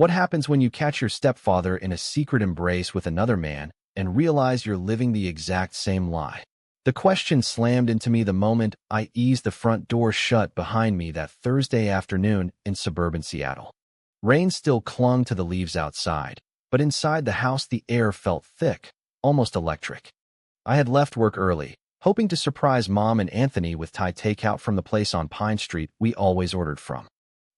What happens when you catch your stepfather in a secret embrace with another man and realize you're living the exact same lie? The question slammed into me the moment I eased the front door shut behind me that Thursday afternoon in suburban Seattle. Rain still clung to the leaves outside, but inside the house the air felt thick, almost electric. I had left work early, hoping to surprise Mom and Anthony with Thai takeout from the place on Pine Street we always ordered from.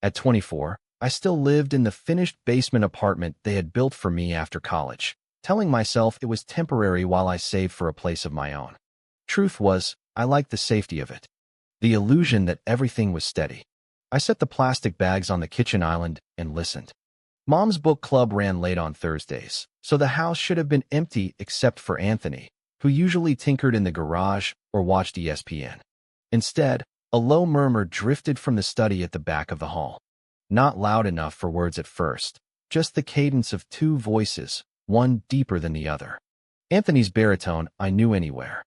At 24, I still lived in the finished basement apartment they had built for me after college, telling myself it was temporary while I saved for a place of my own. Truth was, I liked the safety of it, the illusion that everything was steady. I set the plastic bags on the kitchen island and listened. Mom's book club ran late on Thursdays, so the house should have been empty except for Anthony, who usually tinkered in the garage or watched ESPN. Instead, a low murmur drifted from the study at the back of the hall. Not loud enough for words at first, just the cadence of two voices, one deeper than the other. Anthony's baritone I knew anywhere.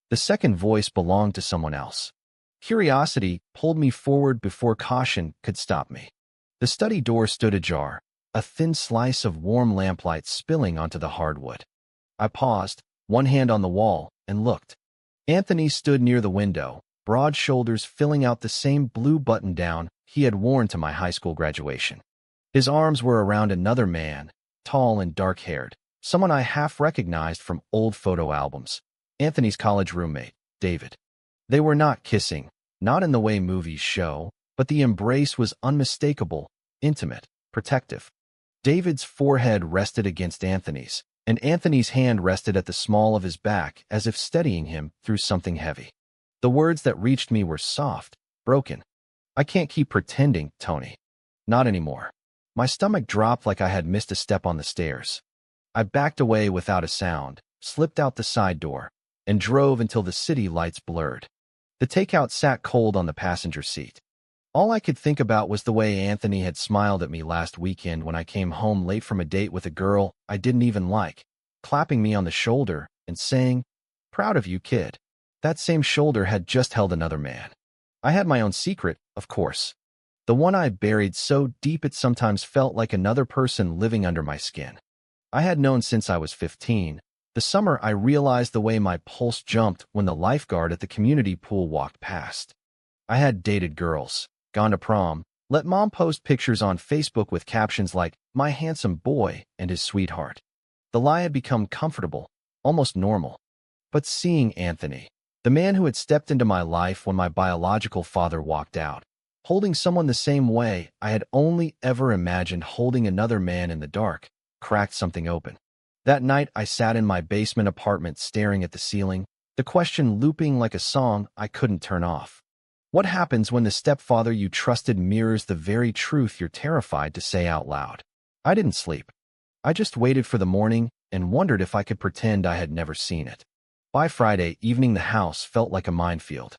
The second voice belonged to someone else. Curiosity pulled me forward before caution could stop me. The study door stood ajar, a thin slice of warm lamplight spilling onto the hardwood. I paused, one hand on the wall, and looked. Anthony stood near the window, broad shoulders filling out the same blue button-down he had worn to my high school graduation. His arms were around another man, tall and dark-haired, someone I half recognized from old photo albums. Anthony's college roommate, David. They were not kissing, not in the way movies show, but the embrace was unmistakable, intimate, protective. David's forehead rested against Anthony's, and Anthony's hand rested at the small of his back as if steadying him through something heavy. The words that reached me were soft, broken. I can't keep pretending, Tony. Not anymore. My stomach dropped like I had missed a step on the stairs. I backed away without a sound, slipped out the side door, and drove until the city lights blurred. The takeout sat cold on the passenger seat. All I could think about was the way Anthony had smiled at me last weekend when I came home late from a date with a girl I didn't even like, clapping me on the shoulder and saying, "Proud of you, kid." That same shoulder had just held another man. I had my own secret, of course. The one I buried so deep it sometimes felt like another person living under my skin. I had known since I was 15. The summer I realized the way my pulse jumped when the lifeguard at the community pool walked past. I had dated girls, gone to prom, let Mom post pictures on Facebook with captions like, "My handsome boy and his sweetheart." The lie had become comfortable, almost normal. But seeing Anthony, the man who had stepped into my life when my biological father walked out, holding someone the same way I had only ever imagined holding another man in the dark, cracked something open. That night I sat in my basement apartment staring at the ceiling, the question looping like a song I couldn't turn off. What happens when the stepfather you trusted mirrors the very truth you're terrified to say out loud? I didn't sleep. I just waited for the morning and wondered if I could pretend I had never seen it. By Friday evening the house felt like a minefield.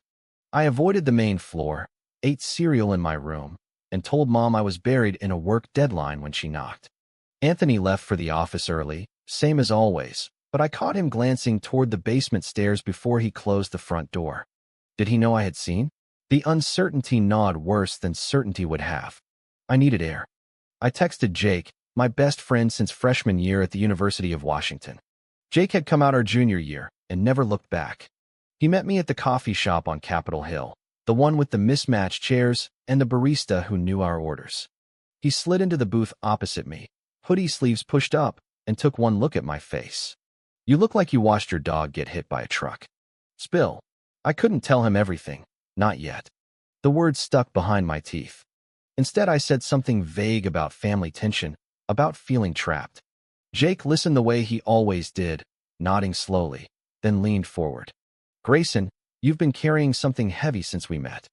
I avoided the main floor, ate cereal in my room, and told Mom I was buried in a work deadline when she knocked. Anthony left for the office early, same as always, but I caught him glancing toward the basement stairs before he closed the front door. Did he know I had seen? The uncertainty gnawed worse than certainty would have. I needed air. I texted Jake, my best friend since freshman year at the University of Washington. Jake had come out our junior year and never looked back. He met me at the coffee shop on Capitol Hill, the one with the mismatched chairs and the barista who knew our orders. He slid into the booth opposite me, hoodie sleeves pushed up, and took one look at my face. "You look like you watched your dog get hit by a truck." Spill. I couldn't tell him everything, not yet. The words stuck behind my teeth. Instead, I said something vague about family tension, about feeling trapped. Jake listened the way he always did, nodding slowly, then leaned forward. "Grayson, you've been carrying something heavy since we met.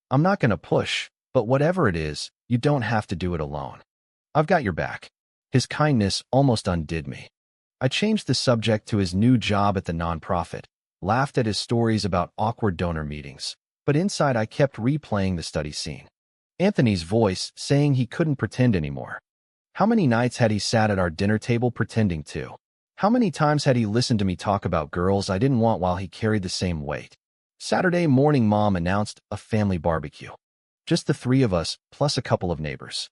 I'm not going to push, but whatever it is, you don't have to do it alone. I've got your back." His kindness almost undid me. I changed the subject to his new job at the nonprofit, laughed at his stories about awkward donor meetings, but inside I kept replaying the study scene. Anthony's voice saying he couldn't pretend anymore. How many nights had he sat at our dinner table pretending to? How many times had he listened to me talk about girls I didn't want while he carried the same weight? Saturday morning Mom announced a family barbecue. Just the three of us, plus a couple of neighbors.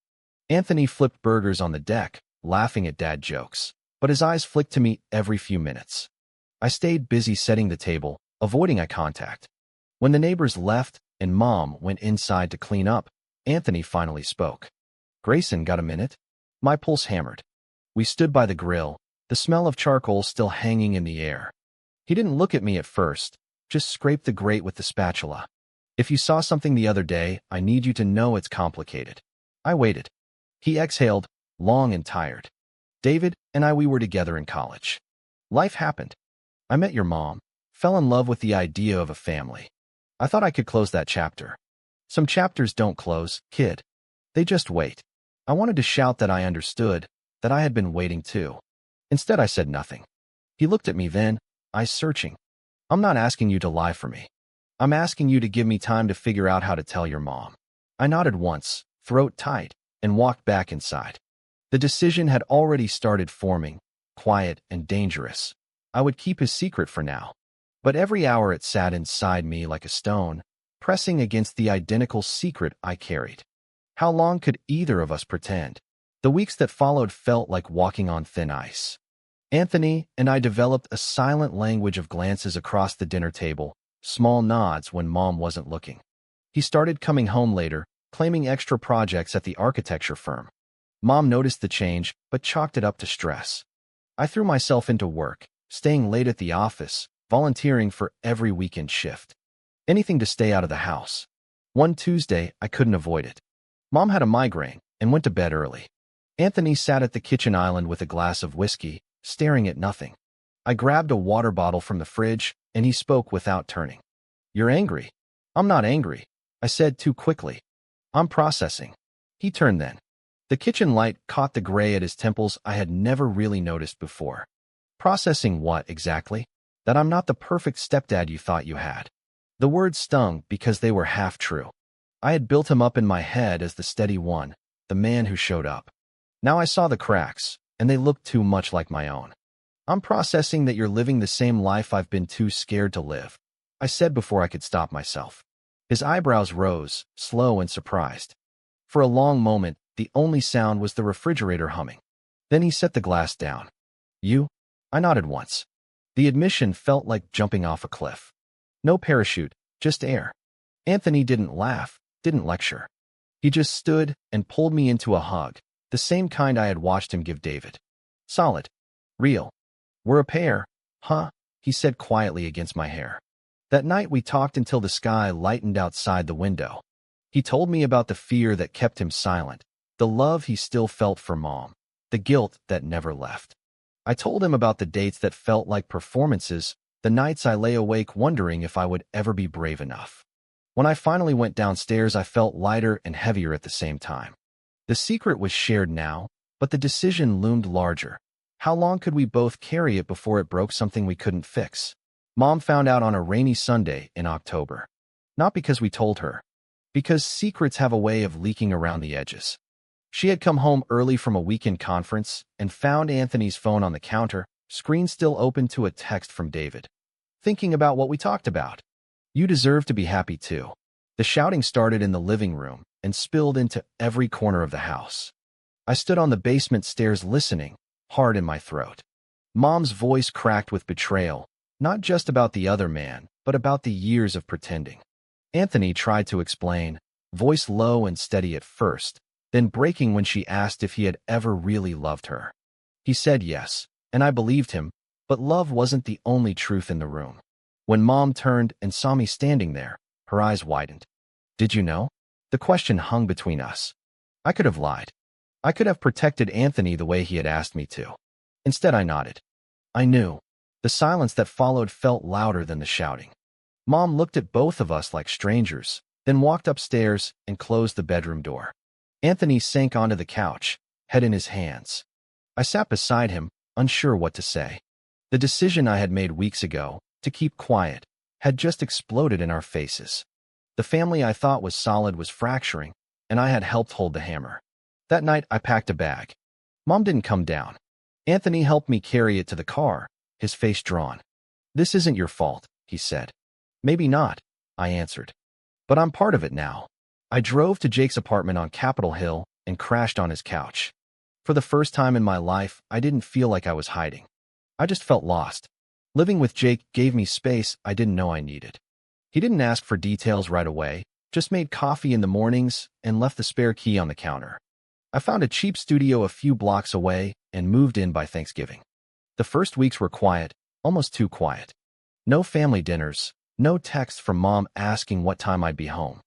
Anthony flipped burgers on the deck, laughing at dad jokes, but his eyes flicked to me every few minutes. I stayed busy setting the table, avoiding eye contact. When the neighbors left and Mom went inside to clean up, Anthony finally spoke. "Grayson, got a minute?" My pulse hammered. We stood by the grill, the smell of charcoal still hanging in the air. He didn't look at me at first, just scraped the grate with the spatula. "If you saw something the other day, I need you to know it's complicated." I waited. He exhaled, long and tired. "David and we were together in college. Life happened. I met your mom, fell in love with the idea of a family. I thought I could close that chapter. Some chapters don't close, kid. They just wait." I wanted to shout that I understood, that I had been waiting too. Instead, I said nothing. He looked at me then, eyes searching. "I'm not asking you to lie for me. I'm asking you to give me time to figure out how to tell your mom." I nodded once, throat tight, and walked back inside. The decision had already started forming, quiet and dangerous. I would keep his secret for now. But every hour it sat inside me like a stone, pressing against the identical secret I carried. How long could either of us pretend? The weeks that followed felt like walking on thin ice. Anthony and I developed a silent language of glances across the dinner table, small nods when Mom wasn't looking. He started coming home later, claiming extra projects at the architecture firm. Mom noticed the change, but chalked it up to stress. I threw myself into work, staying late at the office, volunteering for every weekend shift. Anything to stay out of the house. One Tuesday, I couldn't avoid it. Mom had a migraine and went to bed early. Anthony sat at the kitchen island with a glass of whiskey, staring at nothing. I grabbed a water bottle from the fridge, and he spoke without turning. "You're angry." "I'm not angry," I said too quickly. "I'm processing." He turned then. The kitchen light caught the gray at his temples I had never really noticed before. "Processing what, exactly?" "That I'm not the perfect stepdad you thought you had." The words stung because they were half true. I had built him up in my head as the steady one, the man who showed up. Now I saw the cracks, and they looked too much like my own. "I'm processing that you're living the same life I've been too scared to live," I said before I could stop myself. His eyebrows rose, slow and surprised. For a long moment, the only sound was the refrigerator humming. Then he set the glass down. "You?" I nodded once. The admission felt like jumping off a cliff. No parachute, just air. Anthony didn't laugh, didn't lecture. He just stood and pulled me into a hug, the same kind I had watched him give David. Solid. Real. "We're a pair, huh?" he said quietly against my hair. That night we talked until the sky lightened outside the window. He told me about the fear that kept him silent, the love he still felt for Mom, the guilt that never left. I told him about the dates that felt like performances, the nights I lay awake wondering if I would ever be brave enough. When I finally went downstairs, I felt lighter and heavier at the same time. The secret was shared now, but the decision loomed larger. How long could we both carry it before it broke something we couldn't fix? Mom found out on a rainy Sunday in October. Not because we told her, because secrets have a way of leaking around the edges. She had come home early from a weekend conference and found Anthony's phone on the counter, screen still open to a text from David. "Thinking about what we talked about. You deserve to be happy too." The shouting started in the living room and spilled into every corner of the house. I stood on the basement stairs listening, hard in my throat. Mom's voice cracked with betrayal, not just about the other man, but about the years of pretending. Anthony tried to explain, voice low and steady at first, then breaking when she asked if he had ever really loved her. He said yes, and I believed him, but love wasn't the only truth in the room. When Mom turned and saw me standing there, her eyes widened. "Did you know?" The question hung between us. I could have lied. I could have protected Anthony the way he had asked me to. Instead, I nodded. I knew. The silence that followed felt louder than the shouting. Mom looked at both of us like strangers, then walked upstairs and closed the bedroom door. Anthony sank onto the couch, head in his hands. I sat beside him, unsure what to say. The decision I had made weeks ago, to keep quiet, had just exploded in our faces. The family I thought was solid was fracturing, and I had helped hold the hammer. That night, I packed a bag. Mom didn't come down. Anthony helped me carry it to the car, his face drawn. "This isn't your fault," he said. "Maybe not," I answered. "But I'm part of it now." I drove to Jake's apartment on Capitol Hill, and crashed on his couch. For the first time in my life, I didn't feel like I was hiding. I just felt lost. Living with Jake gave me space I didn't know I needed. He didn't ask for details right away, just made coffee in the mornings and left the spare key on the counter. I found a cheap studio a few blocks away and moved in by Thanksgiving. The first weeks were quiet, almost too quiet. No family dinners, no texts from Mom asking what time I'd be home.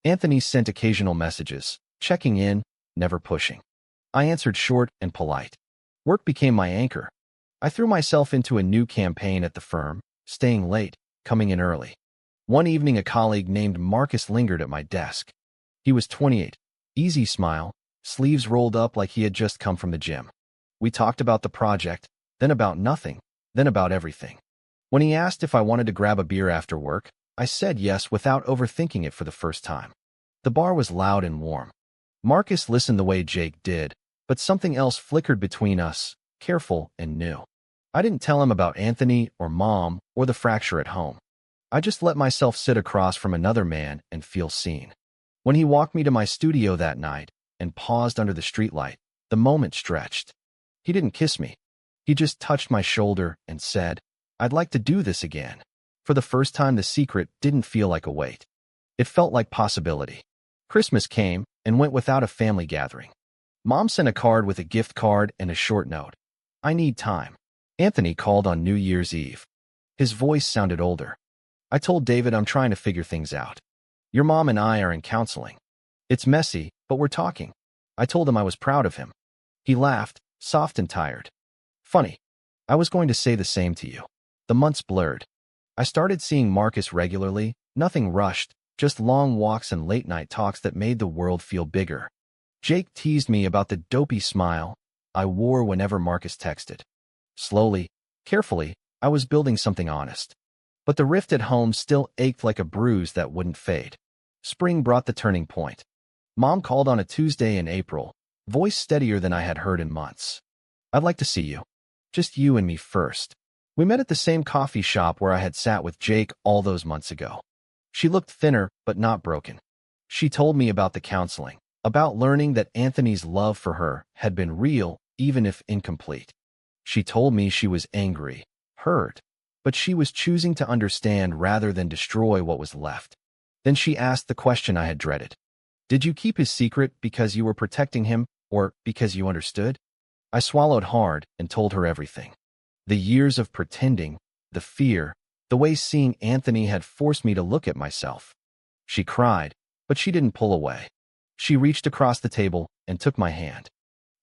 Anthony sent occasional messages, checking in, never pushing. I answered short and polite. Work became my anchor. I threw myself into a new campaign at the firm, staying late, coming in early. One evening, a colleague named Marcus lingered at my desk. He was 28, easy smile, sleeves rolled up like he had just come from the gym. We talked about the project, then about nothing, then about everything. When he asked if I wanted to grab a beer after work, I said yes without overthinking it for the first time. The bar was loud and warm. Marcus listened the way Jake did, but something else flickered between us, careful and new. I didn't tell him about Anthony or Mom or the fracture at home. I just let myself sit across from another man and feel seen. When he walked me to my studio that night and paused under the streetlight, the moment stretched. He didn't kiss me. He just touched my shoulder and said, "I'd like to do this again." For the first time, the secret didn't feel like a weight. It felt like possibility. Christmas came and went without a family gathering. Mom sent a card with a gift card and a short note. "I need time." Anthony called on New Year's Eve. His voice sounded older. I told David I'm trying to figure things out. "Your mom and I are in counseling. It's messy, but we're talking." I told him I was proud of him. He laughed, soft and tired. "Funny. I was going to say the same to you." The months blurred. I started seeing Marcus regularly, nothing rushed, just long walks and late-night talks that made the world feel bigger. Jake teased me about the dopey smile I wore whenever Marcus texted. Slowly, carefully, I was building something honest. But the rift at home still ached like a bruise that wouldn't fade. Spring brought the turning point. Mom called on a Tuesday in April, voice steadier than I had heard in months. "I'd like to see you. Just you and me first." We met at the same coffee shop where I had sat with Jake all those months ago. She looked thinner, but not broken. She told me about the counseling, about learning that Anthony's love for her had been real, even if incomplete. She told me she was angry, hurt, but she was choosing to understand rather than destroy what was left. Then she asked the question I had dreaded. "Did you keep his secret because you were protecting him, or because you understood?" I swallowed hard and told her everything. The years of pretending, the fear, the way seeing Anthony had forced me to look at myself. She cried, but she didn't pull away. She reached across the table and took my hand.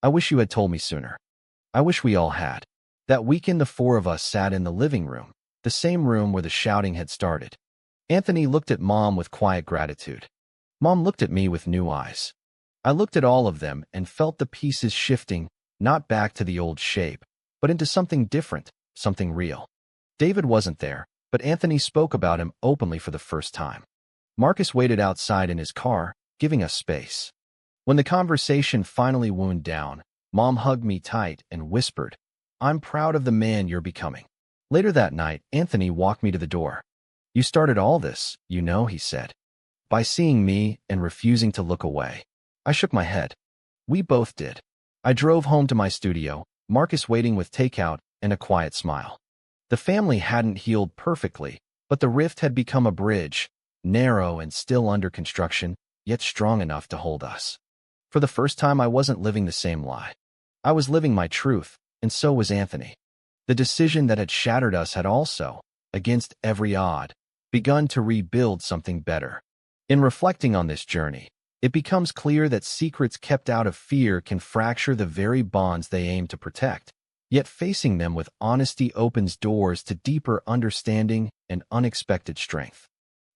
"I wish you had told me sooner. I wish we all had." That weekend, the four of us sat in the living room, the same room where the shouting had started. Anthony looked at Mom with quiet gratitude. Mom looked at me with new eyes. I looked at all of them and felt the pieces shifting, not back to the old shape, but into something different, something real. David wasn't there, but Anthony spoke about him openly for the first time. Marcus waited outside in his car, giving us space. When the conversation finally wound down, Mom hugged me tight and whispered, "I'm proud of the man you're becoming." Later that night, Anthony walked me to the door. "You started all this, you know," he said. By seeing me and refusing to look away. I shook my head. We both did. I drove home to my studio, Marcus waiting with takeout and a quiet smile. The family hadn't healed perfectly, but the rift had become a bridge, narrow and still under construction, yet strong enough to hold us. For the first time, I wasn't living the same lie. I was living my truth, and so was Anthony. The decision that had shattered us had also, against every odd, begun to rebuild something better. In reflecting on this journey, it becomes clear that secrets kept out of fear can fracture the very bonds they aim to protect. Yet facing them with honesty opens doors to deeper understanding and unexpected strength.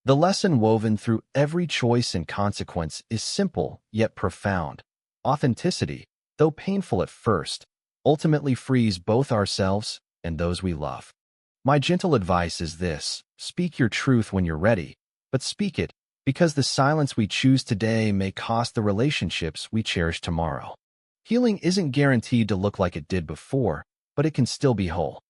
The lesson woven through every choice and consequence is simple yet profound. Authenticity, though painful at first, ultimately frees both ourselves and those we love. My gentle advice is this: speak your truth when you're ready, but speak it, because the silence we choose today may cost the relationships we cherish tomorrow. Healing isn't guaranteed to look like it did before, but it can still be whole.